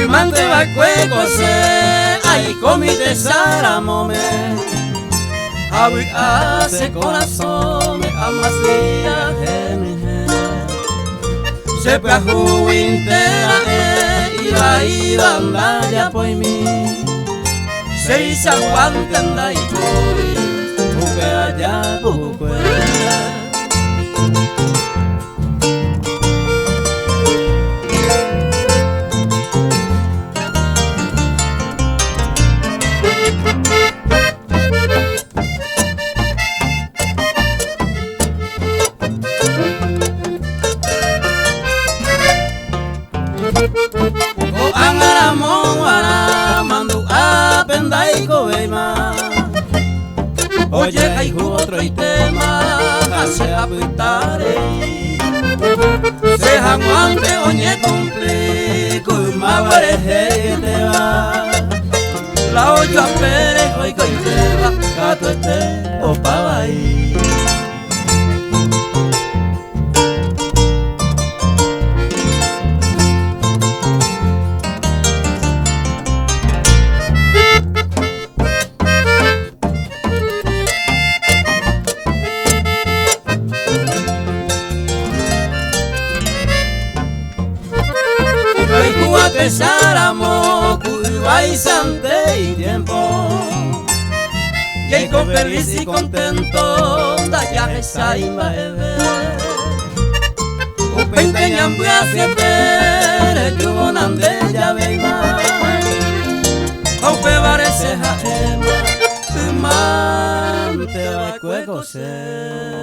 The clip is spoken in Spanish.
Mante va cueco se ay comite saramome Awi hace corazón me amas día gene Sepe a juintera iba andaya por mí Seis aguante anda y voy Buque allá buque O angara mongara mandu apendai koema Oye hay otro tema hace abitare Se hanguante oñe cumple kuma bareje te va La oyo apere hoy coiteba gato este opabai que saramo cuibai sante y tiempo y con feliz y contento da ya esa imae o penteñan bua siempre yo bonande ya veima o pe parece jaema tu man te va cueco se